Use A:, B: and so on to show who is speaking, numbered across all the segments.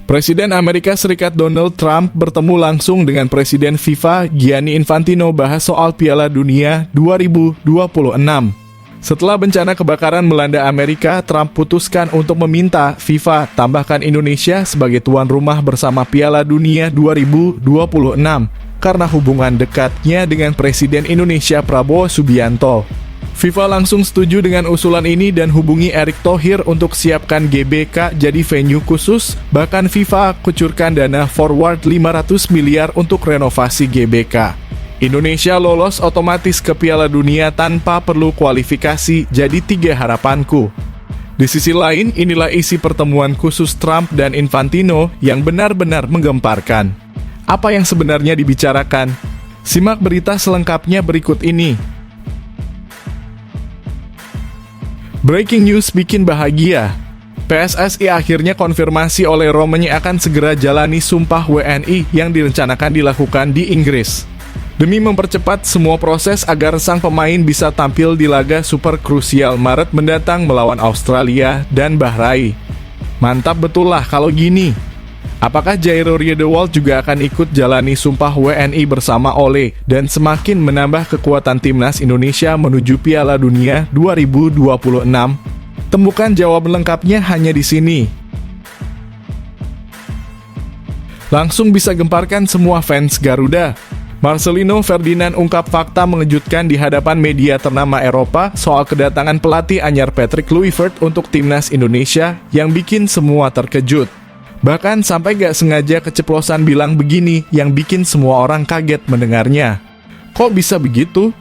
A: Presiden Amerika Serikat Donald Trump bertemu langsung dengan Presiden FIFA Gianni Infantino bahas soal Piala Dunia 2026. Setelah bencana kebakaran melanda Amerika, Trump putuskan untuk meminta FIFA tambahkan Indonesia sebagai tuan rumah bersama Piala Dunia 2026 karena hubungan dekatnya dengan Presiden Indonesia Prabowo Subianto. FIFA langsung setuju dengan usulan ini dan hubungi Erick Thohir untuk siapkan GBK jadi venue khusus. Bahkan FIFA kucurkan dana forward 500 miliar untuk renovasi GBK. Indonesia lolos otomatis ke Piala Dunia tanpa perlu kualifikasi, jadi 3 harapanku. Di sisi lain, inilah isi pertemuan khusus Trump dan Infantino yang benar-benar menggemparkan. Apa yang sebenarnya dibicarakan? Simak berita selengkapnya berikut ini. Breaking news bikin bahagia. PSSI akhirnya konfirmasi oleh Romanya akan segera jalani sumpah WNI yang direncanakan dilakukan di Inggris. Demi mempercepat semua proses agar sang pemain bisa tampil di laga super krusial Maret mendatang melawan Australia dan Bahrain. Mantap betul lah kalau gini. Apakah Jairo Riedewald juga akan ikut jalani sumpah WNI bersama Ole dan semakin menambah kekuatan timnas Indonesia menuju Piala Dunia 2026? Temukan jawaban lengkapnya hanya di sini. Langsung bisa gemparkan semua fans Garuda. Marcelino Ferdinand ungkap fakta mengejutkan di hadapan media ternama Eropa soal kedatangan pelatih anyar Patrick Kluivert untuk timnas Indonesia yang bikin semua terkejut. Bahkan sampai gak sengaja keceplosan bilang begini yang bikin semua orang kaget mendengarnya. Kok bisa begitu?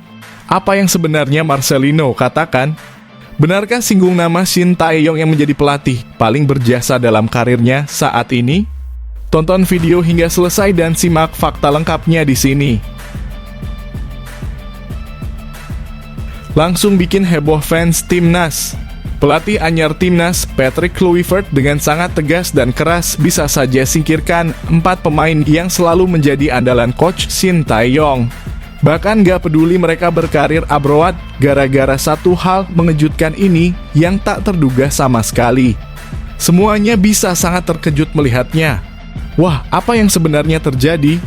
A: Apa yang sebenarnya Marcelino katakan? Benarkah singgung nama Shin Tae-yong yang menjadi pelatih paling berjasa dalam karirnya saat ini? Tonton video hingga selesai dan simak fakta lengkapnya di sini. Langsung bikin heboh fans timnas. Pelatih anyar timnas, Patrick Kluivert dengan sangat tegas dan keras bisa saja singkirkan 4 pemain yang selalu menjadi andalan coach Shin Tae-yong. Bahkan gak peduli mereka berkarir abroad, gara-gara satu hal mengejutkan ini yang tak terduga sama sekali. Semuanya bisa sangat terkejut melihatnya. Wah, apa yang sebenarnya terjadi?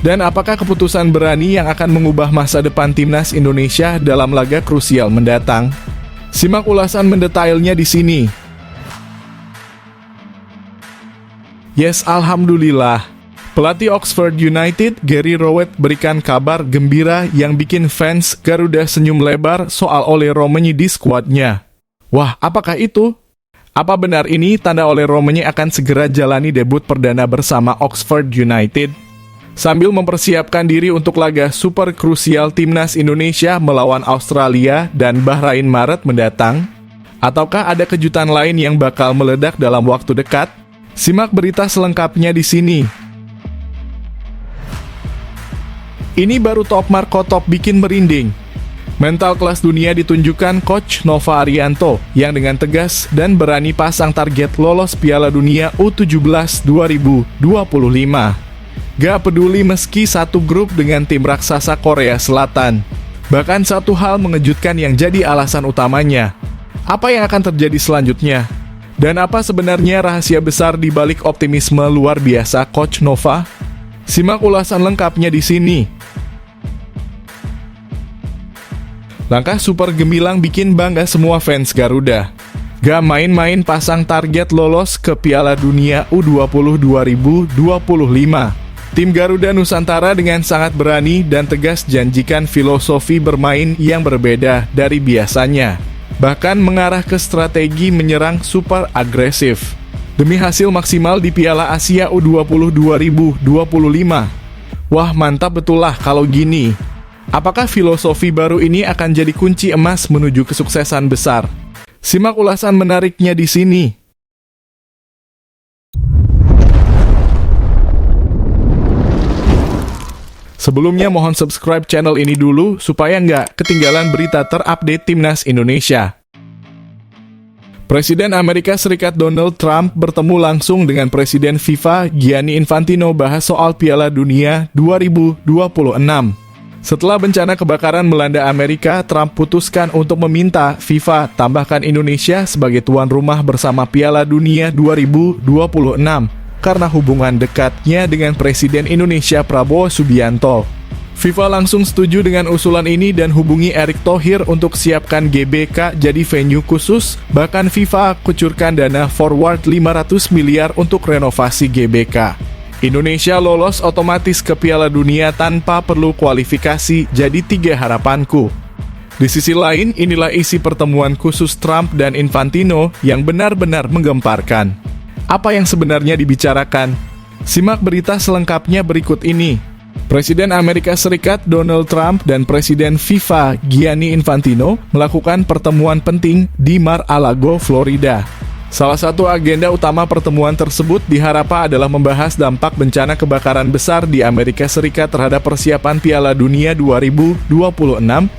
A: Dan apakah keputusan berani yang akan mengubah masa depan timnas Indonesia dalam laga krusial mendatang? Simak ulasan mendetailnya di sini. Yes, alhamdulillah. Pelatih Oxford United, Gary Rowett berikan kabar gembira yang bikin fans Garuda senyum lebar soal Ole Romanya di skuadnya. Wah, apakah itu? Apa benar ini tanda Ole Romanya akan segera jalani debut perdana bersama Oxford United? Sambil mempersiapkan diri untuk laga super krusial timnas Indonesia melawan Australia dan Bahrain Maret mendatang? Ataukah ada kejutan lain yang bakal meledak dalam waktu dekat? Simak berita selengkapnya di sini. Ini baru top Marco top bikin merinding. Mental kelas dunia ditunjukkan Coach Nova Arianto yang dengan tegas dan berani pasang target lolos Piala Dunia U17 2025. Gak peduli meski satu grup dengan tim raksasa Korea Selatan. Bahkan satu hal mengejutkan yang jadi alasan utamanya. Apa yang akan terjadi selanjutnya? Dan apa sebenarnya rahasia besar di balik optimisme luar biasa Coach Nova? Simak ulasan lengkapnya di sini. Langkah super gemilang bikin bangga semua fans Garuda. Gak main-main pasang target lolos ke Piala Dunia U20 2025. Tim Garuda Nusantara dengan sangat berani dan tegas janjikan filosofi bermain yang berbeda dari biasanya. Bahkan mengarah ke strategi menyerang super agresif. Demi hasil maksimal di Piala Asia U20 2025. Wah, mantap betul lah kalau gini. Apakah filosofi baru ini akan jadi kunci emas menuju kesuksesan besar? Simak ulasan menariknya di sini. Sebelumnya mohon subscribe channel ini dulu supaya nggak ketinggalan berita terupdate Timnas Indonesia. Presiden Amerika Serikat Donald Trump bertemu langsung dengan Presiden FIFA Gianni Infantino bahas soal Piala Dunia 2026. Setelah bencana kebakaran melanda Amerika, Trump putuskan untuk meminta FIFA tambahkan Indonesia sebagai tuan rumah bersama Piala Dunia 2026 karena hubungan dekatnya dengan Presiden Indonesia Prabowo Subianto. FIFA langsung setuju dengan usulan ini dan hubungi Erick Thohir untuk siapkan GBK jadi venue khusus. Bahkan FIFA kucurkan dana forward 500 miliar untuk renovasi GBK. Indonesia lolos otomatis ke Piala Dunia tanpa perlu kualifikasi, jadi 3 harapanku. Di sisi lain, inilah isi pertemuan khusus Trump dan Infantino yang benar-benar menggemparkan. Apa yang sebenarnya dibicarakan? Simak berita selengkapnya berikut ini. Presiden Amerika Serikat Donald Trump dan Presiden FIFA Gianni Infantino melakukan pertemuan penting di Mar-a-Lago, Florida. Salah satu agenda utama pertemuan tersebut diharapkan adalah membahas dampak bencana kebakaran besar di Amerika Serikat terhadap persiapan Piala Dunia 2026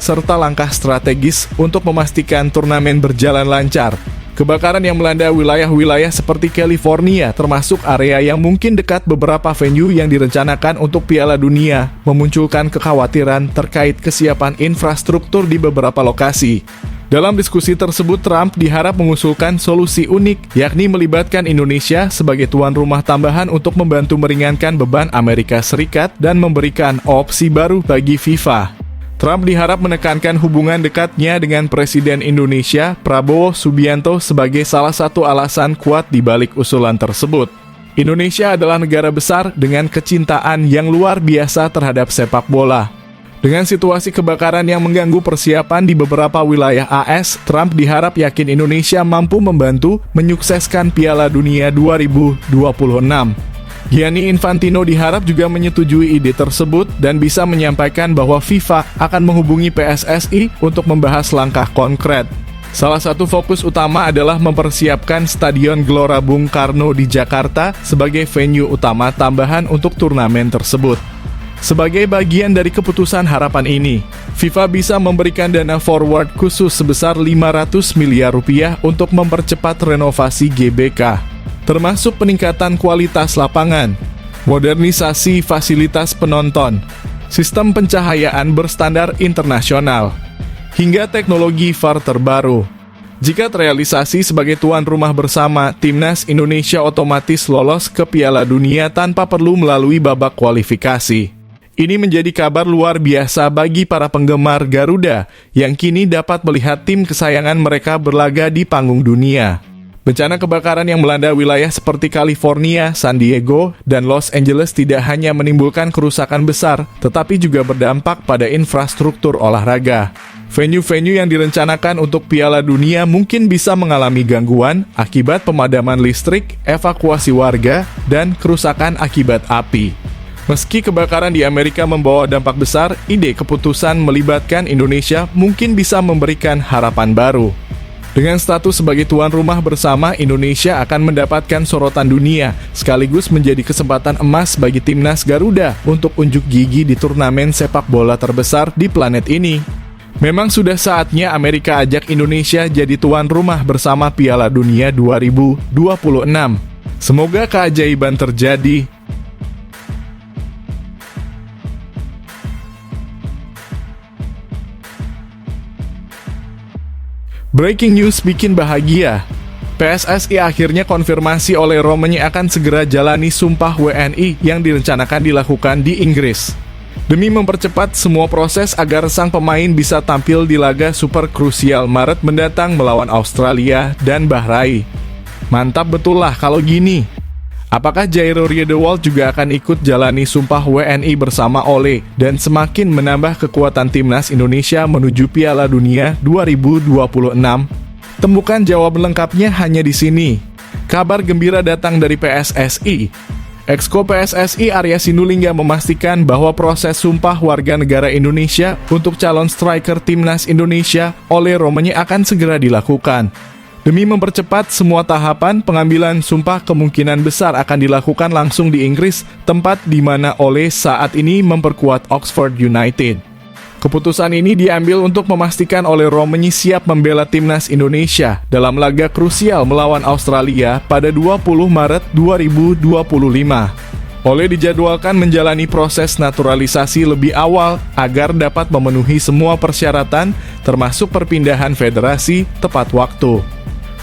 A: serta langkah strategis untuk memastikan turnamen berjalan lancar. Kebakaran yang melanda wilayah-wilayah seperti California, termasuk area yang mungkin dekat beberapa venue yang direncanakan untuk Piala Dunia, memunculkan kekhawatiran terkait kesiapan infrastruktur di beberapa lokasi. Dalam diskusi tersebut, Trump diharap mengusulkan solusi unik, yakni melibatkan Indonesia sebagai tuan rumah tambahan untuk membantu meringankan beban Amerika Serikat dan memberikan opsi baru bagi FIFA. Trump diharap menekankan hubungan dekatnya dengan Presiden Indonesia, Prabowo Subianto sebagai salah satu alasan kuat di balik usulan tersebut. Indonesia adalah negara besar dengan kecintaan yang luar biasa terhadap sepak bola. Dengan situasi kebakaran yang mengganggu persiapan di beberapa wilayah AS, Trump diharap yakin Indonesia mampu membantu menyukseskan Piala Dunia 2026. Gianni Infantino diharap juga menyetujui ide tersebut dan bisa menyampaikan bahwa FIFA akan menghubungi PSSI untuk membahas langkah konkret. Salah satu fokus utama adalah mempersiapkan Stadion Gelora Bung Karno di Jakarta sebagai venue utama tambahan untuk turnamen tersebut. Sebagai bagian dari keputusan harapan ini, FIFA bisa memberikan dana forward khusus sebesar 500 miliar rupiah untuk mempercepat renovasi GBK. Termasuk peningkatan kualitas lapangan, modernisasi fasilitas penonton, sistem pencahayaan berstandar internasional, hingga teknologi VAR terbaru. Jika terrealisasi sebagai tuan rumah bersama, Timnas Indonesia otomatis lolos ke Piala Dunia tanpa perlu melalui babak kualifikasi. Ini menjadi kabar luar biasa bagi para penggemar Garuda yang kini dapat melihat tim kesayangan mereka berlaga di panggung dunia. Bencana kebakaran yang melanda wilayah seperti California, San Diego, dan Los Angeles tidak hanya menimbulkan kerusakan besar, tetapi juga berdampak pada infrastruktur olahraga. Venue-venue yang direncanakan untuk Piala Dunia mungkin bisa mengalami gangguan akibat pemadaman listrik, evakuasi warga, dan kerusakan akibat api. Meski kebakaran di Amerika membawa dampak besar, ide keputusan melibatkan Indonesia mungkin bisa memberikan harapan baru. Dengan status sebagai tuan rumah bersama, Indonesia akan mendapatkan sorotan dunia, sekaligus menjadi kesempatan emas bagi Timnas Garuda untuk unjuk gigi di turnamen sepak bola terbesar di planet ini. Memang sudah saatnya Amerika ajak Indonesia jadi tuan rumah bersama Piala Dunia 2026. Semoga keajaiban terjadi. Breaking news bikin bahagia. PSSI akhirnya konfirmasi oleh Romanya akan segera jalani sumpah WNI yang direncanakan dilakukan di Inggris. Demi mempercepat semua proses agar sang pemain bisa tampil di laga super krusial Maret mendatang melawan Australia dan Bahrain. Mantap betul lah kalau gini. Apakah Jairo Riedewald juga akan ikut jalani sumpah WNI bersama Ole dan semakin menambah kekuatan Timnas Indonesia menuju Piala Dunia 2026? Temukan jawaban lengkapnya hanya di sini. Kabar gembira datang dari PSSI. Exco PSSI Arya Sinulinga memastikan bahwa proses sumpah warga negara Indonesia untuk calon striker Timnas Indonesia Ole Romanya akan segera dilakukan. Demi mempercepat semua tahapan, pengambilan sumpah kemungkinan besar akan dilakukan langsung di Inggris, tempat di mana Ole saat ini memperkuat Oxford United. Keputusan ini diambil untuk memastikan Ole Romanya siap membela Timnas Indonesia dalam laga krusial melawan Australia pada 20 Maret 2025. Ole dijadwalkan menjalani proses naturalisasi lebih awal agar dapat memenuhi semua persyaratan, termasuk perpindahan federasi tepat waktu.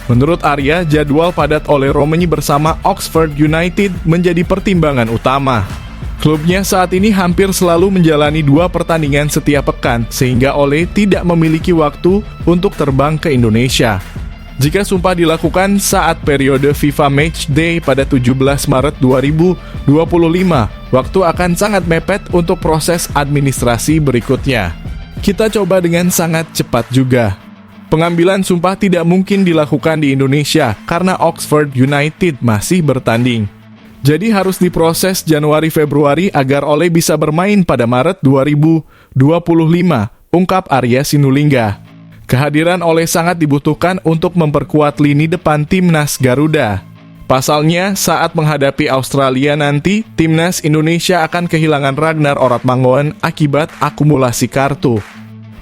A: Menurut Arya, jadwal padat oleh Romagnoli bersama Oxford United menjadi pertimbangan utama. Klubnya saat ini hampir selalu menjalani 2 pertandingan setiap pekan, sehingga Ole tidak memiliki waktu untuk terbang ke Indonesia. Jika sumpah dilakukan saat periode FIFA Matchday pada 17 Maret 2025, waktu akan sangat mepet untuk proses administrasi berikutnya. Kita coba dengan sangat cepat juga. Pengambilan sumpah tidak mungkin dilakukan di Indonesia karena Oxford United masih bertanding. Jadi harus diproses Januari-Februari agar Ole bisa bermain pada Maret 2025, ungkap Arya Sinulinga. Kehadiran Ole sangat dibutuhkan untuk memperkuat lini depan timnas Garuda. Pasalnya, saat menghadapi Australia nanti, timnas Indonesia akan kehilangan Ragnar Oratmangoen akibat akumulasi kartu.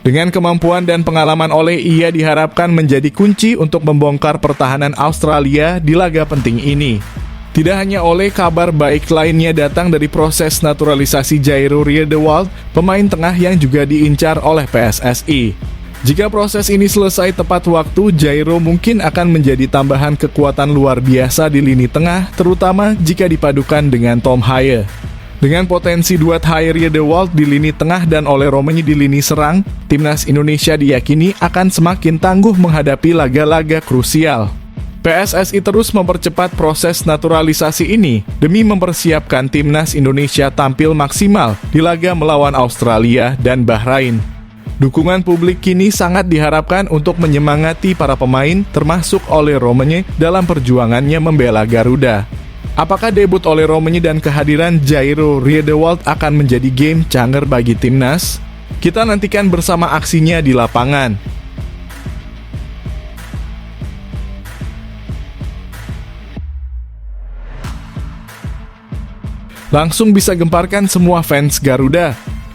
A: Dengan kemampuan dan pengalaman Ole, ia diharapkan menjadi kunci untuk membongkar pertahanan Australia di laga penting ini. Tidak hanya Ole, kabar baik lainnya datang dari proses naturalisasi Jairo Riedewald, pemain tengah yang juga diincar oleh PSSI. Jika proses ini selesai tepat waktu, Jairo mungkin akan menjadi tambahan kekuatan luar biasa di lini tengah, terutama jika dipadukan dengan Tom Haye. Dengan potensi duet Haye Riedewald di lini tengah dan Ole Romagnoli di lini serang, timnas Indonesia diyakini akan semakin tangguh menghadapi laga-laga krusial. PSSI terus mempercepat proses naturalisasi ini demi mempersiapkan timnas Indonesia tampil maksimal di laga melawan Australia dan Bahrain. Dukungan publik kini sangat diharapkan untuk menyemangati para pemain termasuk Ole Romagnoli dalam perjuangannya membela Garuda. Apakah debut Ole Romagnoli dan kehadiran Jairo Riedewald akan menjadi game changer bagi timnas? Kita nantikan bersama aksinya di lapangan. Langsung bisa gemparkan semua fans Garuda.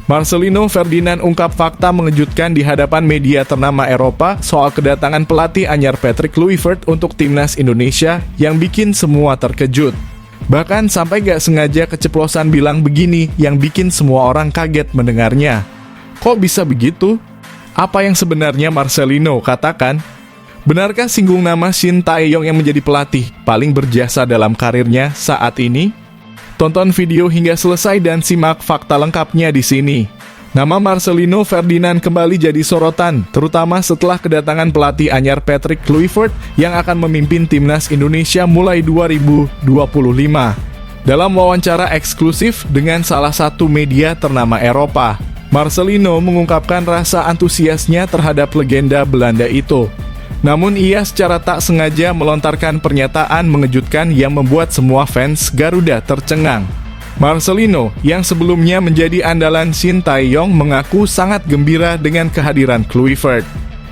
A: Marcelino Ferdinand ungkap fakta mengejutkan di hadapan media ternama Eropa soal kedatangan pelatih anyar Patrick Kluivert untuk timnas Indonesia yang bikin semua terkejut. Bahkan sampai gak sengaja keceplosan bilang begini yang bikin semua orang kaget mendengarnya. Kok bisa begitu? Apa yang sebenarnya Marcelino katakan? Benarkah singgung nama Shin Tae-yong yang menjadi pelatih paling berjasa dalam karirnya saat ini? Tonton video hingga selesai dan simak fakta lengkapnya di sini. Nama Marcelino Ferdinand kembali jadi sorotan, terutama setelah kedatangan pelatih anyar Patrick Kluivert yang akan memimpin timnas Indonesia mulai 2025. Dalam wawancara eksklusif dengan salah satu media ternama Eropa, Marcelino mengungkapkan rasa antusiasnya terhadap legenda Belanda itu. Namun ia secara tak sengaja melontarkan pernyataan mengejutkan yang membuat semua fans Garuda tercengang. Marcelino, yang sebelumnya menjadi andalan Shin Tae-yong, mengaku sangat gembira dengan kehadiran Kluivert.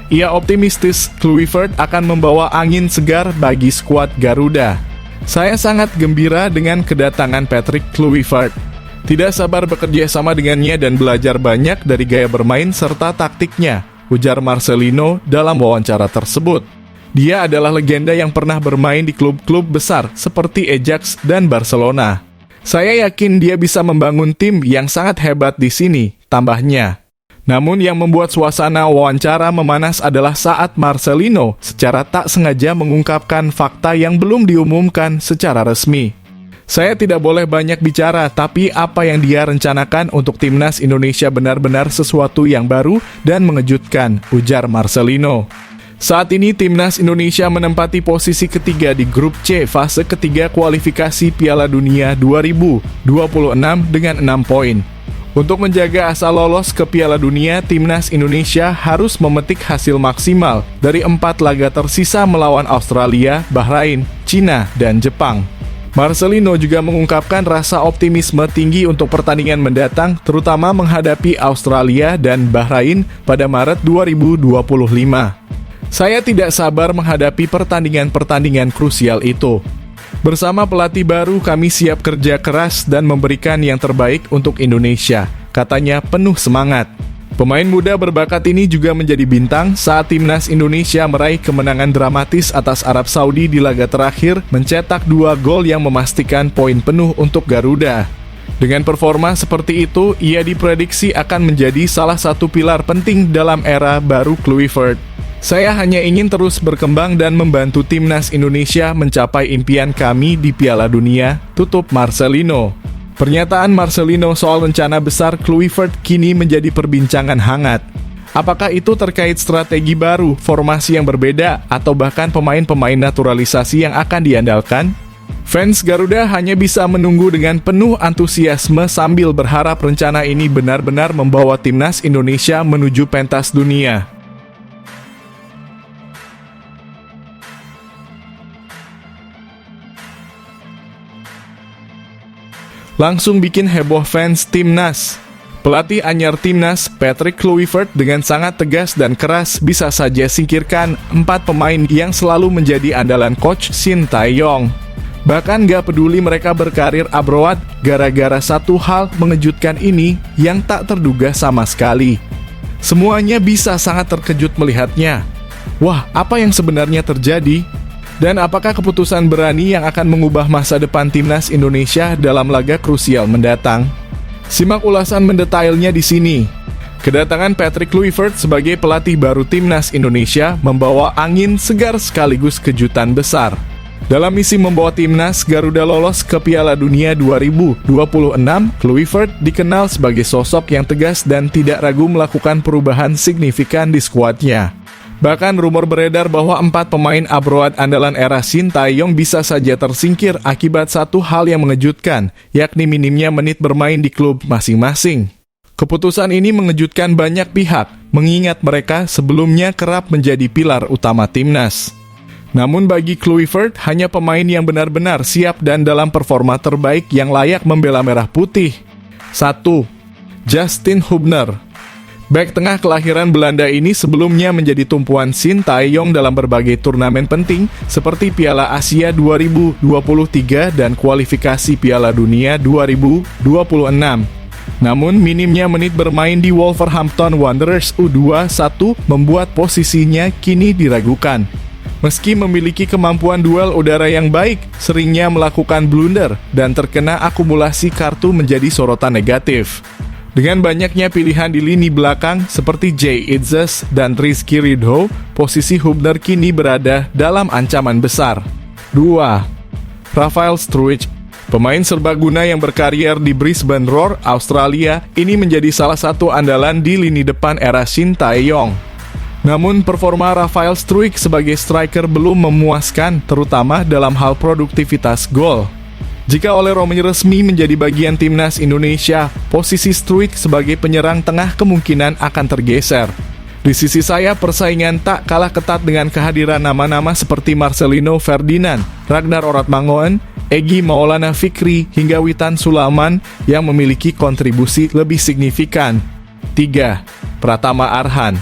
A: Ia optimistis Kluivert akan membawa angin segar bagi skuad Garuda. Saya sangat gembira dengan kedatangan Patrick Kluivert. Tidak sabar bekerja sama dengannya dan belajar banyak dari gaya bermain serta taktiknya, ujar Marcelino dalam wawancara tersebut. Dia adalah legenda yang pernah bermain di klub-klub besar seperti Ajax dan Barcelona. Saya yakin dia bisa membangun tim yang sangat hebat di sini, tambahnya. Namun yang membuat suasana wawancara memanas adalah saat Marcelino secara tak sengaja mengungkapkan fakta yang belum diumumkan secara resmi. Saya tidak boleh banyak bicara, tapi apa yang dia rencanakan untuk timnas Indonesia benar-benar sesuatu yang baru dan mengejutkan, ujar Marcelino. Saat ini timnas Indonesia menempati posisi ketiga di grup C fase ketiga kualifikasi Piala Dunia 2026 dengan 6 poin. Untuk menjaga asa lolos ke Piala Dunia, timnas Indonesia harus memetik hasil maksimal dari 4 laga tersisa melawan Australia, Bahrain, Cina, dan Jepang. Marcelino juga mengungkapkan rasa optimisme tinggi untuk pertandingan mendatang, terutama menghadapi Australia dan Bahrain pada Maret 2025. Saya tidak sabar menghadapi pertandingan-pertandingan krusial itu. Bersama pelatih baru, kami siap kerja keras dan memberikan yang terbaik untuk Indonesia, katanya penuh semangat. Pemain muda berbakat ini juga menjadi bintang saat timnas Indonesia meraih kemenangan dramatis atas Arab Saudi di laga terakhir, mencetak 2 gol yang memastikan poin penuh untuk Garuda. Dengan performa seperti itu, ia diprediksi akan menjadi salah satu pilar penting dalam era baru Kluivert. Saya hanya ingin terus berkembang dan membantu timnas Indonesia mencapai impian kami di Piala Dunia, tutup Marcelino. Pernyataan Marcelino soal rencana besar Kluivert kini menjadi perbincangan hangat. Apakah itu terkait strategi baru, formasi yang berbeda, atau bahkan pemain-pemain naturalisasi yang akan diandalkan? Fans Garuda hanya bisa menunggu dengan penuh antusiasme sambil berharap rencana ini benar-benar membawa timnas Indonesia menuju pentas dunia. Langsung bikin heboh fans timnas. Pelatih anyar timnas, Patrick Kluivert, dengan sangat tegas dan keras bisa saja singkirkan 4 pemain yang selalu menjadi andalan coach Shin Tae-yong. Bahkan gak peduli mereka berkarir abroad, gara-gara satu hal mengejutkan ini yang tak terduga sama sekali. Semuanya bisa sangat terkejut melihatnya. Wah, apa yang sebenarnya terjadi? Dan apakah keputusan berani yang akan mengubah masa depan timnas Indonesia dalam laga krusial mendatang? Simak ulasan mendetailnya di sini. Kedatangan Patrick Kluivert sebagai pelatih baru timnas Indonesia membawa angin segar sekaligus kejutan besar. Dalam misi membawa timnas Garuda lolos ke Piala Dunia 2026, Kluivert dikenal sebagai sosok yang tegas dan tidak ragu melakukan perubahan signifikan di skuadnya. Bahkan rumor beredar bahwa 4 pemain abroad andalan era Shin Tae-yong bisa saja tersingkir akibat satu hal yang mengejutkan, yakni minimnya menit bermain di klub masing-masing. Keputusan ini mengejutkan banyak pihak, mengingat mereka sebelumnya kerap menjadi pilar utama timnas. Namun bagi Kluivert, hanya pemain yang benar-benar siap dan dalam performa terbaik yang layak membela merah putih. 1. Justin Hubner. Bek tengah kelahiran Belanda ini sebelumnya menjadi tumpuan Shin Tae-yong dalam berbagai turnamen penting seperti Piala Asia 2023 dan kualifikasi Piala Dunia 2026. Namun minimnya menit bermain di Wolverhampton Wanderers U21 membuat posisinya kini diragukan. Meski memiliki kemampuan duel udara yang baik, seringnya melakukan blunder dan terkena akumulasi kartu menjadi sorotan negatif. Dengan banyaknya pilihan di lini belakang seperti Jay Itzes dan Rizky Ridho, posisi Hubner kini berada dalam ancaman besar. 2. Rafael Struijk. Pemain serbaguna yang berkarier di Brisbane Roar, Australia, ini menjadi salah satu andalan di lini depan era Shin Tae-yong. Namun performa Rafael Struijk sebagai striker belum memuaskan, terutama dalam hal produktivitas gol. Jika oleh Romy resmi menjadi bagian timnas Indonesia, posisi Struijk sebagai penyerang tengah kemungkinan akan tergeser. Di sisi sayap, persaingan tak kalah ketat dengan kehadiran nama-nama seperti Marcelino Ferdinand, Ragnar Oratmangoen, Egy Maulana Fikri, hingga Witan Sulaiman yang memiliki kontribusi lebih signifikan. 3. Pratama Arhan.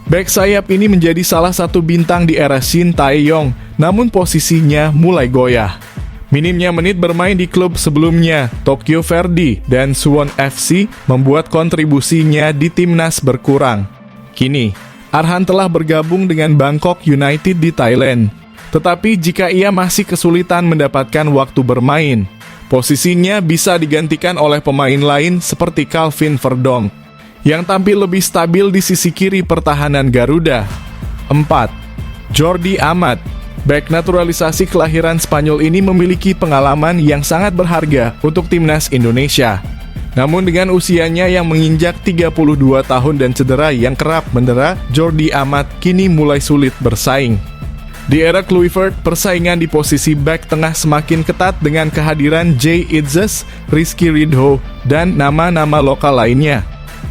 A: Bek sayap ini menjadi salah satu bintang di era Shin Tae-yong, namun posisinya mulai goyah. Minimnya menit bermain di klub sebelumnya, Tokyo Verdy dan Suwon FC, membuat kontribusinya di timnas berkurang. Kini, Arhan telah bergabung dengan Bangkok United di Thailand. Tetapi jika ia masih kesulitan mendapatkan waktu bermain, posisinya bisa digantikan oleh pemain lain seperti Calvin Verdong, yang tampil lebih stabil di sisi kiri pertahanan Garuda. 4. Jordi Amat. Bek naturalisasi kelahiran Spanyol ini memiliki pengalaman yang sangat berharga untuk timnas Indonesia. Namun dengan usianya yang menginjak 32 tahun dan cedera yang kerap mendera, Jordi Amat kini mulai sulit bersaing. Di era Kluivert, persaingan di posisi bek tengah semakin ketat dengan kehadiran Jay Itzes, Rizky Ridho, dan nama-nama lokal lainnya.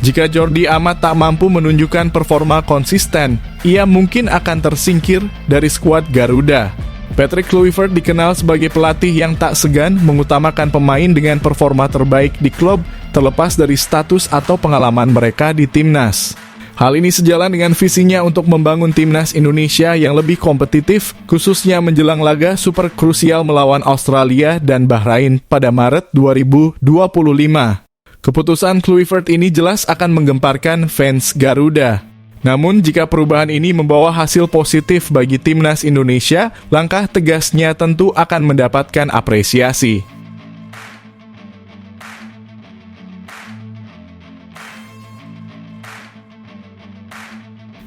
A: Jika Jordi Amat tak mampu menunjukkan performa konsisten, ia mungkin akan tersingkir dari skuad Garuda. Patrick Kluivert dikenal sebagai pelatih yang tak segan mengutamakan pemain dengan performa terbaik di klub, terlepas dari status atau pengalaman mereka di timnas. Hal ini sejalan dengan visinya untuk membangun timnas Indonesia yang lebih kompetitif, khususnya menjelang laga super krusial melawan Australia dan Bahrain pada Maret 2025. Keputusan Kluivert ini jelas akan menggemparkan fans Garuda. Namun jika perubahan ini membawa hasil positif bagi timnas Indonesia, langkah tegasnya tentu akan mendapatkan apresiasi.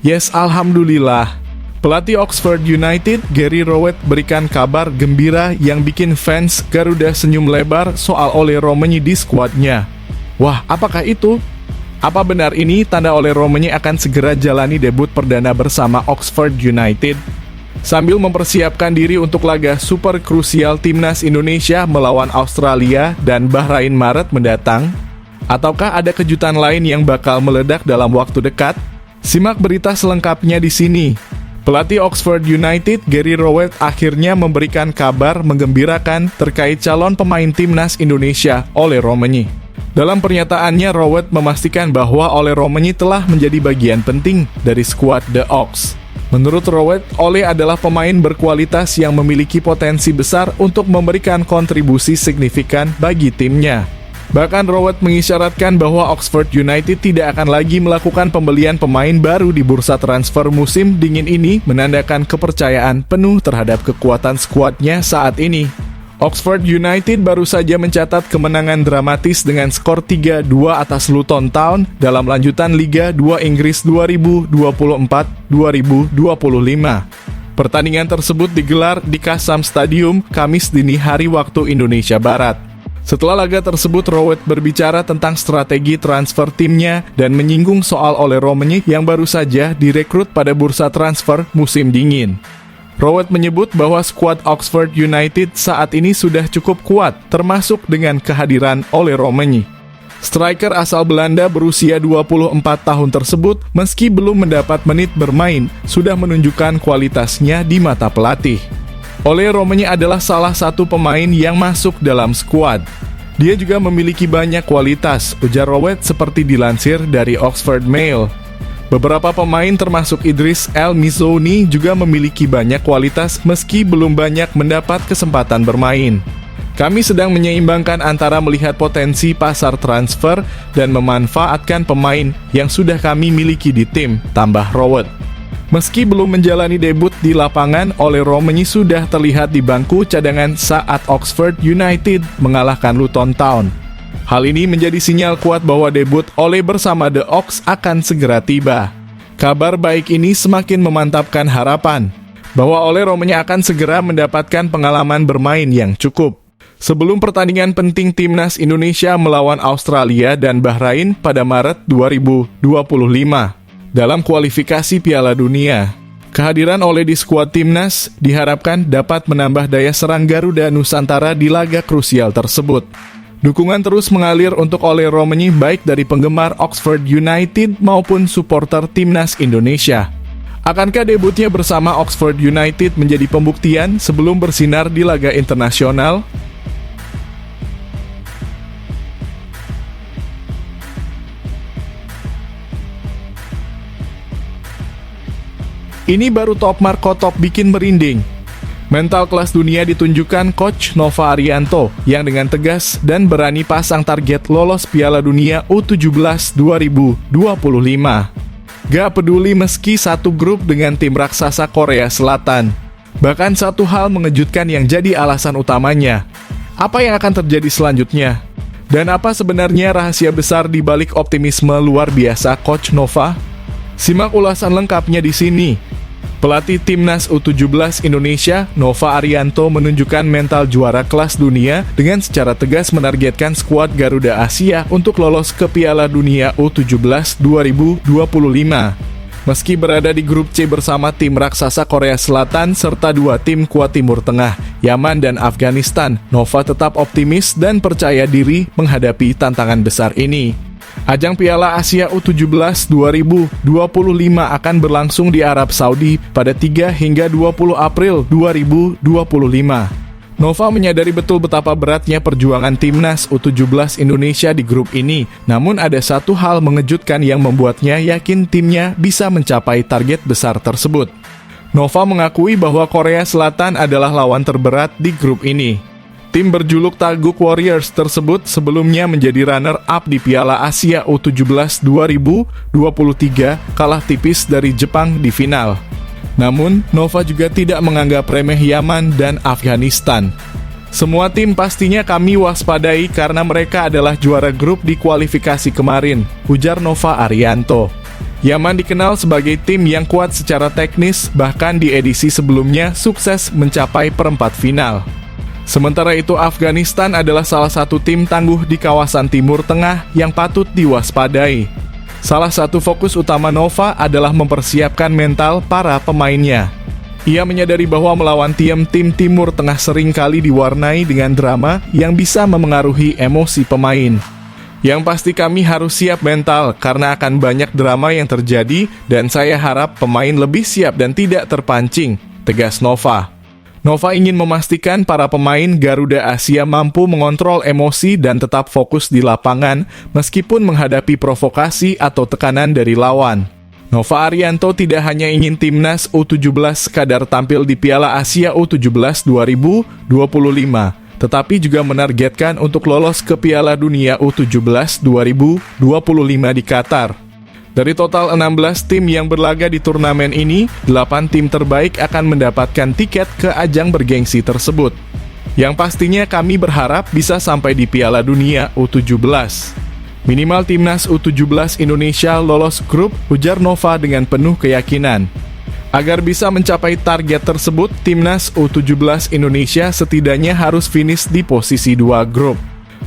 A: Yes, alhamdulillah. Pelatih Oxford United, Gary Rowett, berikan kabar gembira yang bikin fans Garuda senyum lebar soal Ole Romagnoli di skuadnya. Wah, apakah itu? Apa benar ini tanda Ole Romagnoli akan segera jalani debut perdana bersama Oxford United? Sambil mempersiapkan diri untuk laga super krusial Timnas Indonesia melawan Australia dan Bahrain Maret mendatang? Ataukah ada kejutan lain yang bakal meledak dalam waktu dekat? Simak berita selengkapnya di sini. Pelatih Oxford United, Gary Rowett, akhirnya memberikan kabar menggembirakan terkait calon pemain Timnas Indonesia, Ole Romagnoli. Dalam pernyataannya, Rowett memastikan bahwa Ole Romagnoli telah menjadi bagian penting dari skuad The Ox. Menurut Rowett, Ole adalah pemain berkualitas yang memiliki potensi besar untuk memberikan kontribusi signifikan bagi timnya. Bahkan Rowett mengisyaratkan bahwa Oxford United tidak akan lagi melakukan pembelian pemain baru di bursa transfer musim dingin ini, menandakan kepercayaan penuh terhadap kekuatan skuadnya saat ini. Oxford United baru saja mencatat kemenangan dramatis dengan skor 3-2 atas Luton Town dalam lanjutan Liga 2 Inggris 2024-2025. Pertandingan tersebut digelar di Kassam Stadium Kamis dini hari waktu Indonesia Barat. Setelah laga tersebut, Rowett berbicara tentang strategi transfer timnya dan menyinggung soal Ole Romagnoli yang baru saja direkrut pada bursa transfer musim dingin. Rowett menyebut bahwa skuad Oxford United saat ini sudah cukup kuat, termasuk dengan kehadiran Ole Romagnoli. Striker asal Belanda berusia 24 tahun tersebut, meski belum mendapat menit bermain, sudah menunjukkan kualitasnya di mata pelatih. Ole Romagnoli adalah salah satu pemain yang masuk dalam skuad. Dia juga memiliki banyak kualitas, ujar Rowett seperti dilansir dari Oxford Mail. Beberapa pemain termasuk Idris El Mizouni juga memiliki banyak kualitas meski belum banyak mendapat kesempatan bermain. Kami sedang menyeimbangkan antara melihat potensi pasar transfer dan memanfaatkan pemain yang sudah kami miliki di tim, tambah Rowett. Meski belum menjalani debut di lapangan, Ole Romagnoli sudah terlihat di bangku cadangan saat Oxford United mengalahkan Luton Town. Hal ini menjadi sinyal kuat bahwa debut Ole bersama The Ox akan segera tiba. Kabar baik ini semakin memantapkan harapan bahwa Ole Romagnoli akan segera mendapatkan pengalaman bermain yang cukup. Sebelum pertandingan penting Timnas Indonesia melawan Australia dan Bahrain pada Maret 2025 dalam kualifikasi Piala Dunia. Kehadiran Ole di skuad Timnas diharapkan dapat menambah daya serang Garuda Nusantara di laga krusial tersebut. Dukungan terus mengalir untuk Ole Romagnoli baik dari penggemar Oxford United maupun supporter Timnas Indonesia. Akankah debutnya bersama Oxford United menjadi pembuktian sebelum bersinar di laga internasional? Ini baru top Marco Top bikin merinding. Mental kelas dunia ditunjukkan Coach Nova Arianto yang dengan tegas dan berani pasang target lolos Piala Dunia U17 2025. Gak peduli meski satu grup dengan tim raksasa Korea Selatan. Bahkan satu hal mengejutkan yang jadi alasan utamanya. Apa yang akan terjadi selanjutnya? Dan apa sebenarnya rahasia besar di balik optimisme luar biasa Coach Nova? Simak ulasan lengkapnya di sini. Pelatih Timnas U17 Indonesia, Nova Arianto, menunjukkan mental juara kelas dunia dengan secara tegas menargetkan skuad Garuda Asia untuk lolos ke Piala Dunia U17 2025. Meski berada di grup C bersama tim raksasa Korea Selatan serta dua tim kuat Timur Tengah, Yaman dan Afghanistan, Nova tetap optimis dan percaya diri menghadapi tantangan besar ini. Ajang Piala Asia U17 2025 akan berlangsung di Arab Saudi pada 3 hingga 20 April 2025. Nova menyadari betul betapa beratnya perjuangan Timnas U17 Indonesia di grup ini, namun ada satu hal mengejutkan yang membuatnya yakin timnya bisa mencapai target besar tersebut. Nova mengakui bahwa Korea Selatan adalah lawan terberat di grup ini. Tim berjuluk Taguk Warriors tersebut sebelumnya menjadi runner-up di Piala Asia U17 2023, kalah tipis dari Jepang di final. Namun, Nova juga tidak menganggap remeh Yaman dan Afghanistan. Semua tim pastinya kami waspadai karena mereka adalah juara grup di kualifikasi kemarin, ujar Nova Arianto. Yaman dikenal sebagai tim yang kuat secara teknis, bahkan di edisi sebelumnya sukses mencapai perempat final. Sementara itu, Afghanistan adalah salah satu tim tangguh di kawasan Timur Tengah yang patut diwaspadai. Salah satu fokus utama Nova adalah mempersiapkan mental para pemainnya. Ia menyadari bahwa melawan tim Timur Tengah seringkali diwarnai dengan drama yang bisa memengaruhi emosi pemain. Yang pasti kami harus siap mental karena akan banyak drama yang terjadi dan saya harap pemain lebih siap dan tidak terpancing, tegas Nova. Nova ingin memastikan para pemain Garuda Asia mampu mengontrol emosi dan tetap fokus di lapangan meskipun menghadapi provokasi atau tekanan dari lawan. Nova Arianto tidak hanya ingin timnas U17 sekadar tampil di Piala Asia U17 2025, tetapi juga menargetkan untuk lolos ke Piala Dunia U17 2025 di Qatar. Dari total 16 tim yang berlaga di turnamen ini, 8 tim terbaik akan mendapatkan tiket ke ajang bergengsi tersebut. Yang pastinya kami berharap bisa sampai di Piala Dunia U17. Minimal timnas U17 Indonesia lolos grup, ujar Nova dengan penuh keyakinan. Agar bisa mencapai target tersebut, timnas U17 Indonesia setidaknya harus finish di posisi 2 grup.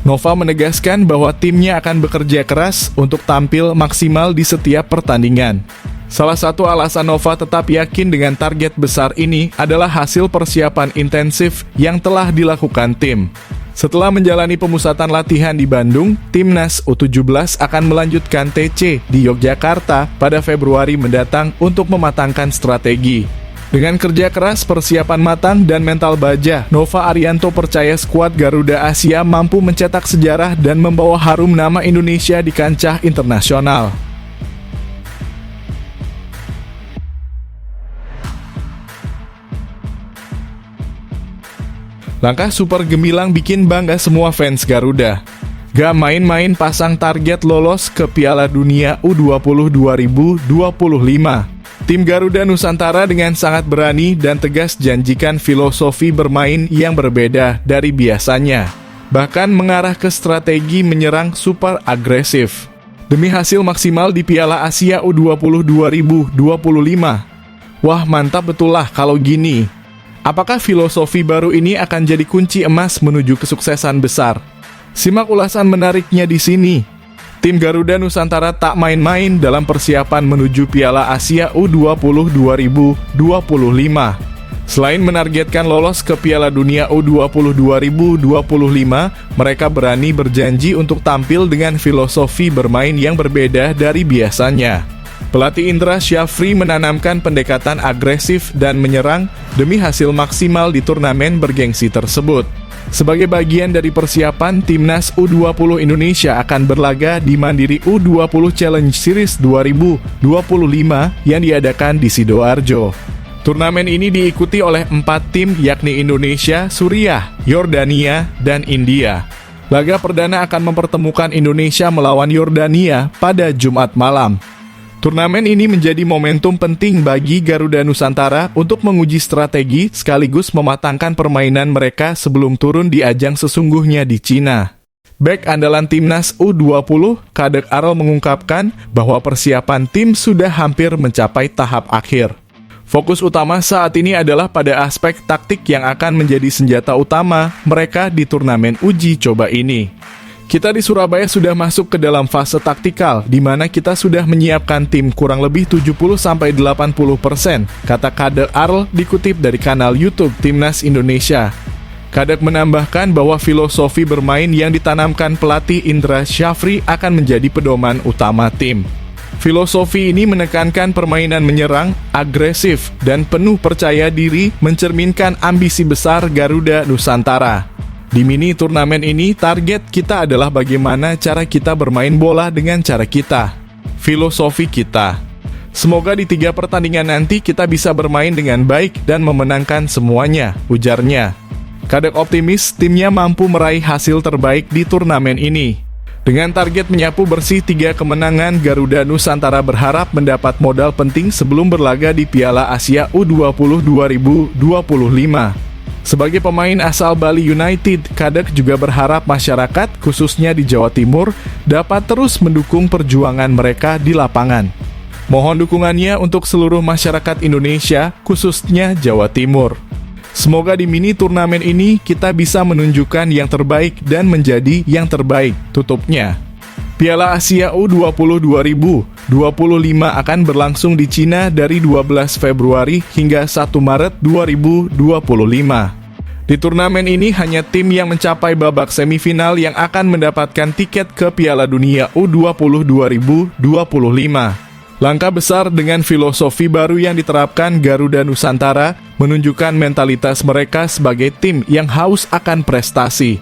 A: Nova menegaskan bahwa timnya akan bekerja keras untuk tampil maksimal di setiap pertandingan. Salah satu alasan Nova tetap yakin dengan target besar ini adalah hasil persiapan intensif yang telah dilakukan tim. Setelah menjalani pemusatan latihan di Bandung, timnas U17 akan melanjutkan TC di Yogyakarta pada Februari mendatang untuk mematangkan strategi. Dengan kerja keras, persiapan matang, dan mental baja, Nova Arianto percaya skuad Garuda Asia mampu mencetak sejarah dan membawa harum nama Indonesia di kancah internasional. Langkah super gemilang bikin bangga semua fans Garuda. Gak main-main pasang target lolos ke Piala Dunia U20 2025. Tim Garuda Nusantara dengan sangat berani dan tegas janjikan filosofi bermain yang berbeda dari biasanya. Bahkan mengarah ke strategi menyerang super agresif. Demi hasil maksimal di Piala Asia U20 2025. Wah, mantap betul lah kalau gini. Apakah filosofi baru ini akan jadi kunci emas menuju kesuksesan besar? Simak ulasan menariknya di sini. Tim Garuda Nusantara tak main-main dalam persiapan menuju Piala Asia U20 2025. Selain menargetkan lolos ke Piala Dunia U20 2025, mereka berani berjanji untuk tampil dengan filosofi bermain yang berbeda dari biasanya. Pelatih Indra Syafri menanamkan pendekatan agresif dan menyerang demi hasil maksimal di turnamen bergengsi tersebut. Sebagai bagian dari persiapan, timnas U20 Indonesia akan berlaga di Mandiri U20 Challenge Series 2025 yang diadakan di Sidoarjo. Turnamen ini diikuti oleh 4 tim yakni Indonesia, Suriah, Yordania, dan India. Laga perdana akan mempertemukan Indonesia melawan Yordania pada Jumat malam. Turnamen ini menjadi momentum penting bagi Garuda Nusantara untuk menguji strategi sekaligus mematangkan permainan mereka sebelum turun di ajang sesungguhnya di Cina. Bek andalan timnas U20, Kadek Arel mengungkapkan bahwa persiapan tim sudah hampir mencapai tahap akhir. Fokus utama saat ini adalah pada aspek taktik yang akan menjadi senjata utama mereka di turnamen uji coba ini. Kita di Surabaya sudah masuk ke dalam fase taktikal, di mana kita sudah menyiapkan tim kurang lebih 70-80%, kata Kadek Arel dikutip dari kanal YouTube Timnas Indonesia. Kadek menambahkan bahwa filosofi bermain yang ditanamkan pelatih Indra Syafri akan menjadi pedoman utama tim. Filosofi ini menekankan permainan menyerang, agresif, dan penuh percaya diri mencerminkan ambisi besar Garuda Nusantara. Di mini turnamen ini, target kita adalah bagaimana cara kita bermain bola dengan cara kita. Filosofi kita. Semoga di 3 pertandingan nanti kita bisa bermain dengan baik dan memenangkan semuanya, ujarnya. Kadek optimis timnya mampu meraih hasil terbaik di turnamen ini. Dengan target menyapu bersih 3 kemenangan, Garuda Nusantara berharap mendapat modal penting sebelum berlaga di Piala Asia U20 2025. Sebagai pemain asal Bali United, Kadek juga berharap masyarakat, khususnya di Jawa Timur, dapat terus mendukung perjuangan mereka di lapangan. Mohon dukungannya untuk seluruh masyarakat Indonesia, khususnya Jawa Timur. Semoga di mini turnamen ini kita bisa menunjukkan yang terbaik dan menjadi yang terbaik, tutupnya. Piala Asia U20 2025 akan berlangsung di Cina dari 12 Februari hingga 1 Maret 2025. Di turnamen ini hanya tim yang mencapai babak semifinal yang akan mendapatkan tiket ke Piala Dunia U20 2025. Langkah besar dengan filosofi baru yang diterapkan Garuda Nusantara menunjukkan mentalitas mereka sebagai tim yang haus akan prestasi.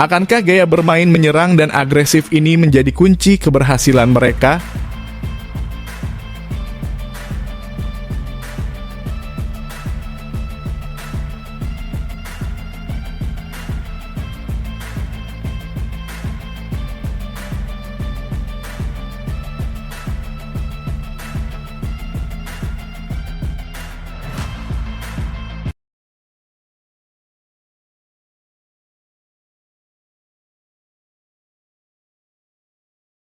A: Akankah gaya bermain menyerang dan agresif ini menjadi kunci keberhasilan mereka?